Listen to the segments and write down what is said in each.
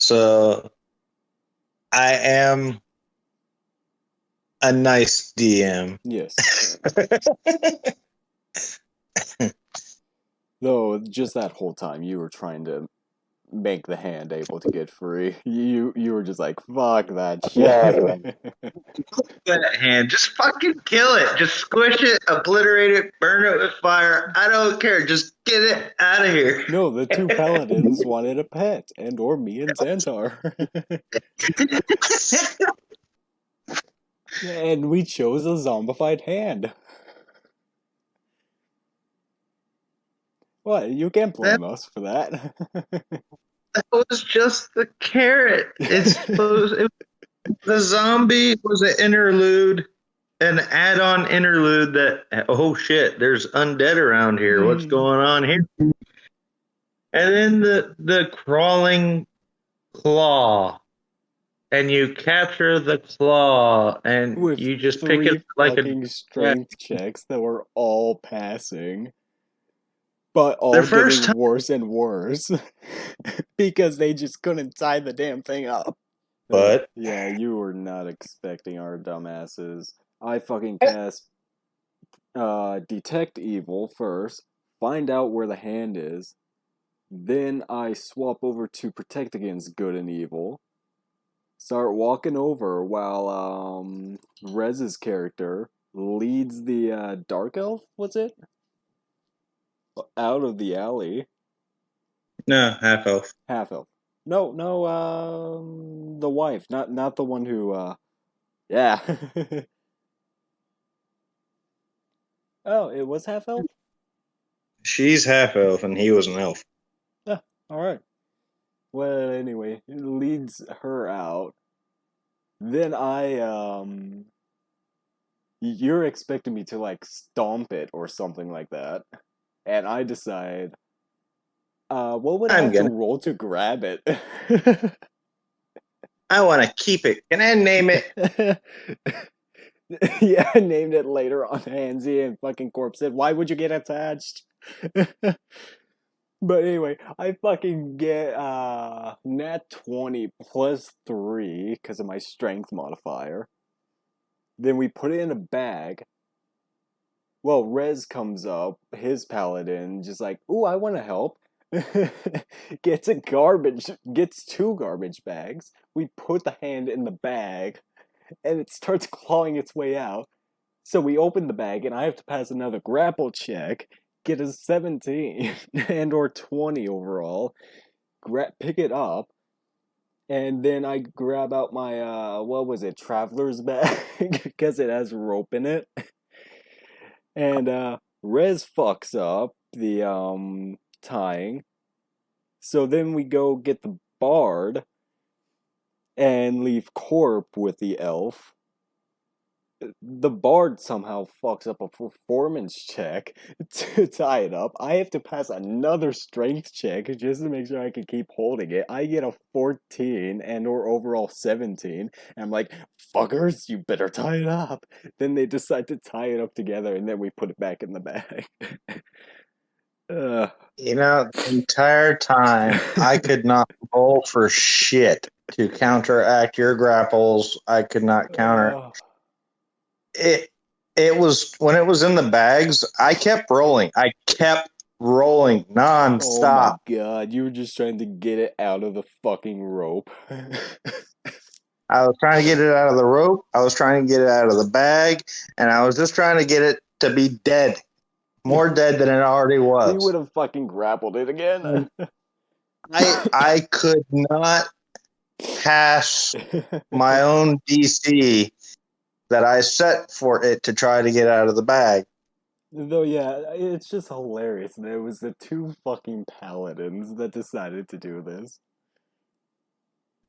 So I am a nice DM. Yes. Though, just that whole time, you were trying to make the hand able to get free. You were just like, fuck that Yeah. shit. That hand, just fucking kill it. Just squish it, obliterate it, burn it with fire. I don't care. Just get it out of here. No, the two paladins wanted a pet, and or me and Xantar. And we chose a zombified hand. What? You can't that, blame us for that. that was just the carrot. The zombie was an interlude, an add-on interlude that, oh shit, there's undead around here. What's going on here? And then the crawling claw, and you capture the claw, and With you just pick it three up like a fucking strength checks that were all passing, but the all first getting time. worse and worse because they just couldn't tie the damn thing up. But Yeah, you were not expecting our dumbasses. I fucking cast detect evil first, find out where the hand is, then I swap over to protect against good and evil. Start walking over while Rez's character leads the dark elf, was it? Out of the alley. no, half elf. Half elf. No, the wife, not the one who yeah. Oh, it was half elf? She's half elf, and he was an elf. Yeah, alright. Well, anyway, it leads her out. Then you're expecting me to like stomp it or something like that. And I decide, what would I have to roll to grab it? I want to keep it. Can I name it? Yeah, I named it later on Handsy and fucking Corpse said, why would you get attached? But anyway, I fucking get nat 20 plus 3 because of my strength modifier. Then we put it in a bag. Well, Rez comes up, his paladin, just like, ooh, I want to help. Gets two garbage bags. We put the hand in the bag, and it starts clawing its way out. So we open the bag, and I have to pass another grapple check, get a 17 and or 20 overall, pick it up, and then I grab out my, what was it, traveler's bag, because it has rope in it. And Rez fucks up the tying. So then we go get the bard and leave Corp with the elf. The bard somehow fucks up a performance check to tie it up. I have to pass another strength check just to make sure I can keep holding it. I get a 14 and or overall 17. And I'm like, fuckers, you better tie it up. Then they decide to tie it up together and then we put it back in the bag. You know, the entire time I could not roll for shit to counteract your grapples. I could not counter it. It was when it was in the bags. I kept rolling. I kept rolling nonstop. Oh my god, you were just trying to get it out of the fucking rope. I was trying to get it out of the rope. I was trying to get it out of the bag, and I was just trying to get it to be dead. More dead than it already was. You would have fucking grappled it again. I could not pass my own DC that I set for it to try to get out of the bag. Though, yeah, it's just hilarious that it was the two fucking paladins that decided to do this.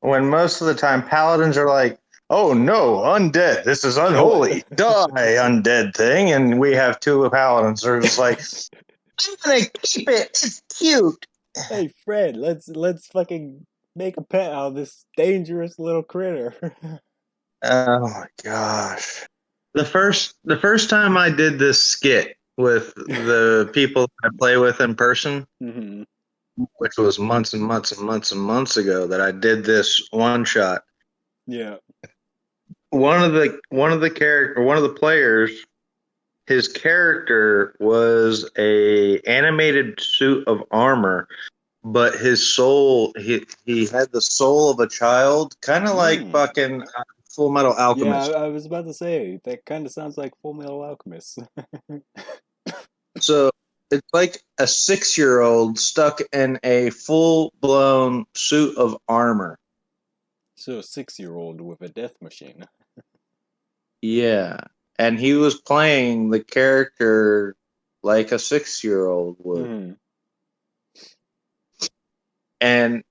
When most of the time paladins are like, oh no, undead, this is unholy, die, undead thing, and we have two paladins who are just like, I'm gonna keep it, it's cute. Hey Fred, let's fucking make a pet out of this dangerous little critter. Oh my gosh. The first time I did this skit with the people I play with in person, which was months and months and months and months ago that I did this one shot. Yeah. One of the players, his character was a animated suit of armor, but his soul he had the soul of a child, kind of like Mm. fucking Full Metal Yeah, Alchemist. I was about to say that kind of sounds like Full Metal Alchemist. So it's like a 6 year old stuck in a full blown suit of armor. So a 6-year-old with a death machine. Yeah. And he was playing the character like a 6 year old would. Mm. And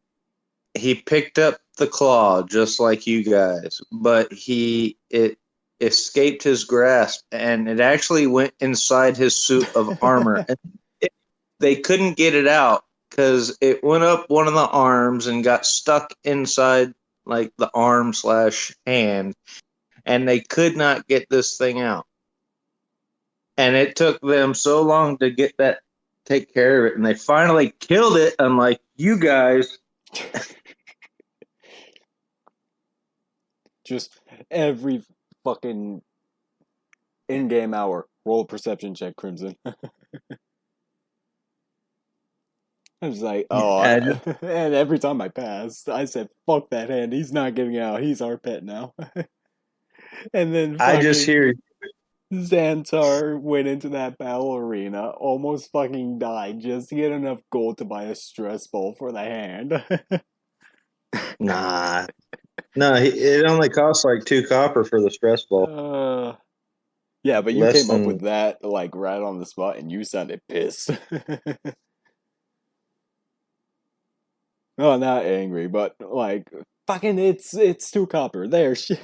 he picked up the claw just like you guys, but it escaped his grasp and it actually went inside his suit of armor. And they couldn't get it out because it went up one of the arms and got stuck inside like the arm slash hand, and they could not get this thing out. And it took them so long to get that, take care of it, and they finally killed it. Unlike you guys. Just every fucking in-game hour, roll a perception check, Crimson. I was like, oh, And and every time I passed, I said, fuck that hand. He's not getting out. He's our pet now. And then I just fucking hear Xantar went into that battle arena, almost fucking died just to get enough gold to buy a stress ball for the hand. nah. No, it only costs like 2 copper for the stress ball. uh, yeah, but you Less came up with than that like right on the spot, and you sounded pissed. Oh, not angry, but like fucking, it's 2 copper. There, shit.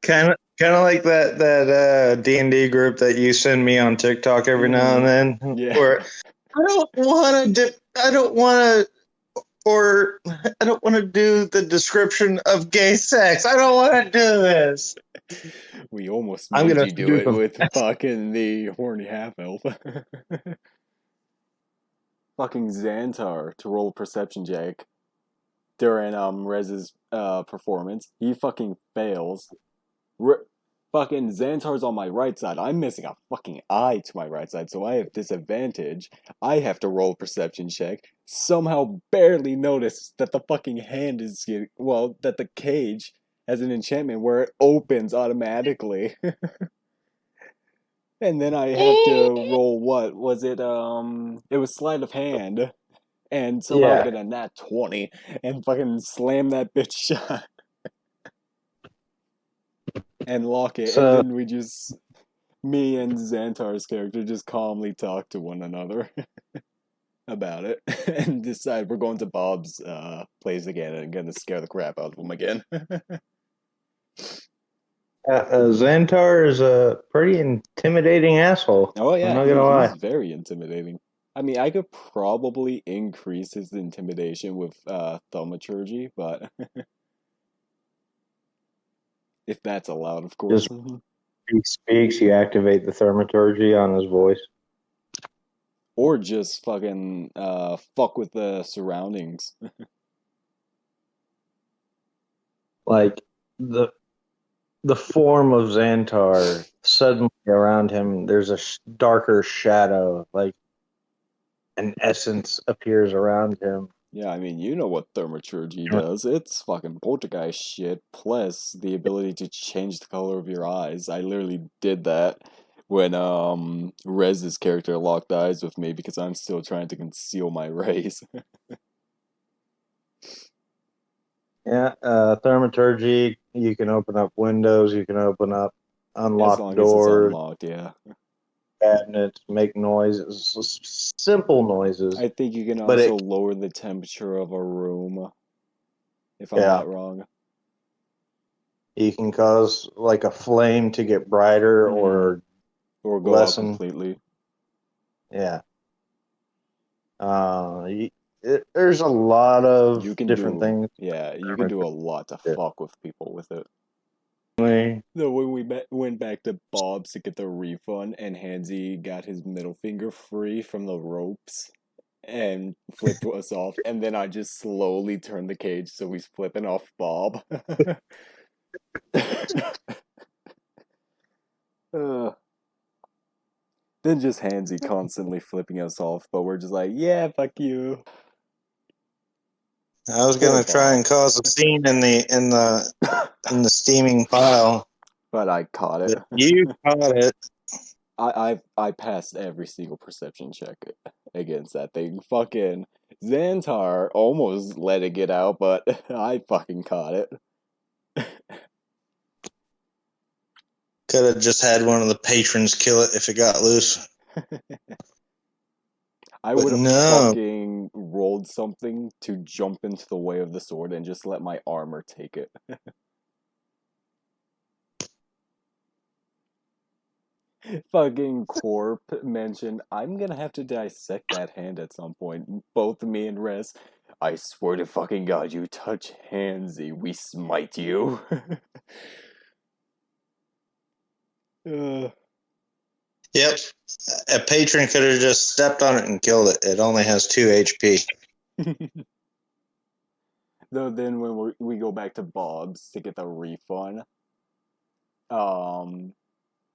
kind of like that D&D group that you send me on TikTok every now and Mm, then, yeah. where I don't want to or I don't want to do the description of gay sex. I don't want to do this. We almost I'm made gonna you do do it some. with fucking the horny half elf. Fucking Xantar to roll a perception check during Rez's performance. He fucking fails. Fucking Xantar's on my right side. I'm missing a fucking eye to my right side, so I have disadvantage. I have to roll a perception check. Somehow barely notice that the fucking hand is getting, well, that the cage has an enchantment where it opens automatically. And then I have to roll what? Was it it was sleight of hand and somehow Yeah. get a nat 20 and fucking slam that bitch shut and lock it, and So then we just, me and Xantar's character just calmly talk to one another about it and decide we're going to Bob's place again and gonna scare the crap out of him again. Xantar is a pretty intimidating asshole. Oh I'm yeah, not gonna lie. he's very intimidating. I mean, I could probably increase his intimidation with thaumaturgy, but if that's allowed, of course. Just he speaks, you activate the thaumaturgy on his voice. Or just fucking fuck with the surroundings. Like the the form of Xantar suddenly around him, there's a darker shadow, like an essence appears around him. Yeah, I mean, you know what thaumaturgy does. It's fucking poltergeist shit, plus the ability to change the color of your eyes. I literally did that when Rez's character locked eyes with me because I'm still trying to conceal my race. Yeah, thaumaturgy. You can open up windows. You can open up, As unlock long as it's doors, unlocked, yeah. cabinets, make noises, simple noises. I think you can But also it, lower the temperature of a room, if I'm yeah, not wrong. you can cause like a flame to get brighter Hmm. or Or go out lessen. completely. Yeah, there's a lot You of can different do, things. yeah, you can do a lot to fuck with people with it. Apparently. So when we went back to Bob's to get the refund, and Hansy got his middle finger free from the ropes and flipped us off, and then I just slowly turned the cage so he's flipping off Bob. uh, then just Hansy constantly flipping us off, but we're just like, yeah, fuck you. I was Poor gonna try Bob. and cause a scene in the steaming pile, But I caught it. but you caught it. I passed every single perception check against that thing. Fucking Xantar almost let it get out, but I fucking caught it. Could have just had one of the patrons kill it if it got loose. I But would have no. fucking rolled something to jump into the way of the sword and just let my armor take it. Fucking Corp mentioned, I'm gonna have to dissect that hand at some point. Both me and Rez, I swear to fucking God, you touch Hansy, we smite you. uh, Yep. A patron could have just stepped on it and killed it. It only has 2 HP. Though then when we go back to Bob's to get the refund,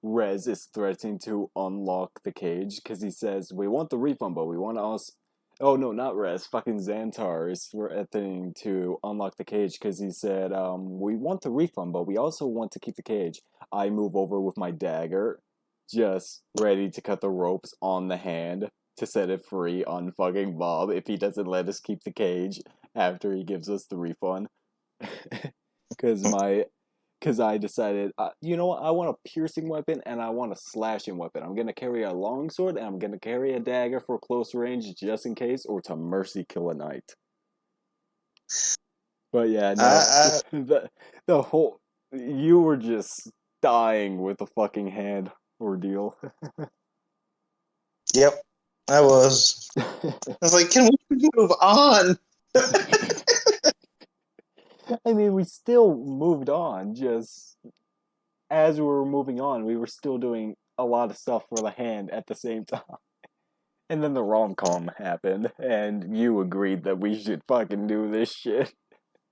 Rez is threatening to unlock the cage because he says, we want the refund, but we want to also... Oh, no, not Rez. Fucking Xantar is threatening to unlock the cage because he said, we want the refund, but we also want to keep the cage. I move over with my dagger, just ready to cut the ropes on the hand to set it free on fucking Bob if he doesn't let us keep the cage after he gives us the refund. Because I decided, you know what, I want a piercing weapon and I want a slashing weapon. I'm going to carry a longsword and I'm going to carry a dagger for close range just in case, or to mercy kill a knight. But yeah, no, the whole, you were just dying with the fucking hand ordeal. Yep, I was. I was like, can we move on? I mean, we still moved on, just as we were moving on, we were still doing a lot of stuff for the hand at the same time. And then the rom-com happened, and you agreed that we should fucking do this shit.